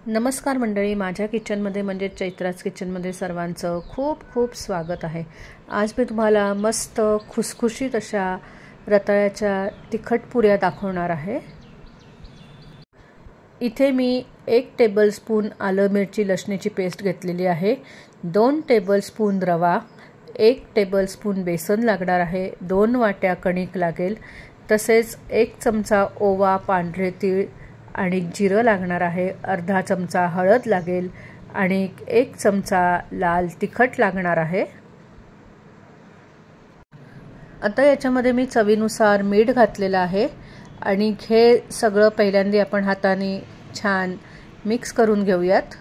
नमस्कार मंडळी, माझ्या किचनमध्ये म्हणजे चैत्राज किचनमध्ये सर्वांचं खूप खूप स्वागत आहे। आज मी तुम्हाला मस्त खुसखुशीत अशा रताळ्याच्या तिखट पुऱ्या दाखवणार आहे। इथे मी 1 टेबलस्पून आलं मिरची लसणीची पेस्ट घेतलेली आहे, 2 टेबलस्पून रवा, 1 टेबलस्पून बेसन लागणार आहे, 2 वाट्या कणिक लागेल, तसेच 1 चमचा ओवा, पांढरे तीळ आणि जिरं लागणार आहे, अर्धा चमचा हळद लागेल आणि 1 चमचा लाल तिखट लागणार आहे। आता याच्यामध्ये मी चवीनुसार मीठ घातलेलं आहे आणि हे सगळं पहिल्यांदा आपण हाताने छान मिक्स करून घेऊयात।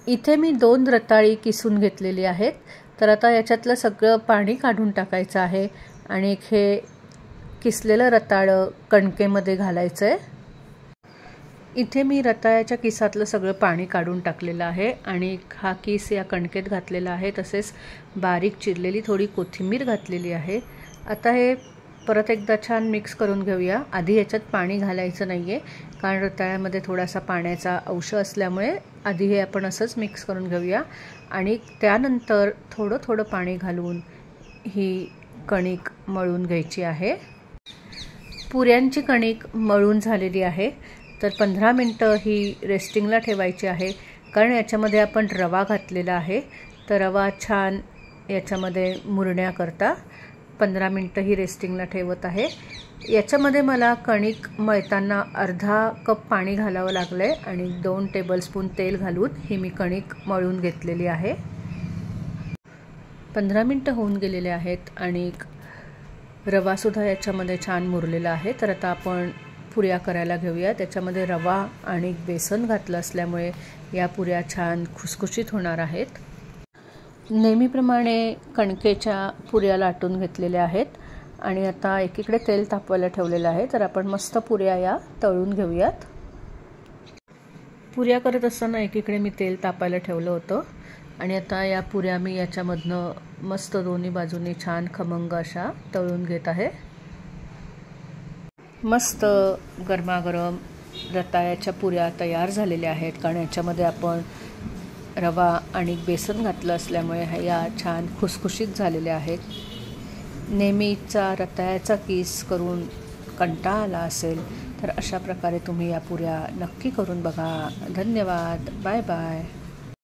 इथे मी 2 रताळी किसून घेतलेली आहेत, तर आता याच्यातलं सगळं पाणी काढून टाकायचं आहे आणि हे किसलेलं रताळं कणकेमध्ये घालायचं आहे। इथे मी रताळ्याच्या किसातलं सगळं पाणी काढून टाकलेलं आहे आणि हा किस या कणकेत घातलेला आहे, तसेच बारीक चिरलेली थोडी कोथिंबीर घातलेली आहे। आता हे परत एकदा छान मिक्स करून घेऊया। आधी याच्यात पाणी घालायचं नाहीये, कारण रताळ्यामध्ये थोडासा पाण्याचा अंश असल्यामुळे आधी हे आपण असंच मिक्स करून घेऊया आणि त्यानंतर थोडं थोडं पाणी घालून ही कणिक मळून घ्यायची आहे। पुऱ्यांची कणिक मळून झालेली आहे, तर 15 मिनिटं ही रेस्टिंगला ठेवायची आहे, कारण याच्यामध्ये आपण रवा घातलेला आहे, तर रवा छान याच्यामध्ये मुरण्याकरता 15 मिनिटं ही रेस्टिंगला ठेवत आहे। याच्यामध्ये मला कणिक मळताना अर्धा कप पाणी घालावं लागलंय आणि 2 टेबलस्पून तेल घालून ही मी कणिक मळून घेतलेली आहे। 15 मिनिटं होऊन गेलेले आहेत आणि रवा सुद्धा याच्यामध्ये छान मुरलेला आहे। तर आता आपण पुऱ्या करायला घेऊया। त्याच्यामध्ये रवा आणि बेसन घातलं असल्यामुळे या पुऱ्या छान खुसखुशीत होणार आहेत। नेहमीप्रमाणे कणकेच्या पुऱ्या लाटून घेतलेल्या आहेत आणि आता एकीकडे तेल तापवायला ठेवलेलं आहे, तर आपण मस्त पुऱ्या या तळून घेऊयात। पुऱ्या करत असताना एकीकडे मी तेल तापायला ठेवलं होतं आणि आता या पुऱ्या मी याच्यामधनं मस्त दोन्ही बाजूनी छान खमंग अशा तळून घेत आहे। मस्त गरमागरम रताळ्याच्या पुऱ्या तयार झालेल्या आहेत, कारण याच्यामध्ये आपण रवा आणि बेसन घातलं असल्यामुळे या छान खुसखुशीत झालेल्या आहेत। नेहमीचा रताळ्याचा किस करून कंटाळा आला असेल तर अशा प्रकारे तुम्ही या पुऱ्या नक्की करून बघा। धन्यवाद, बाय बाय।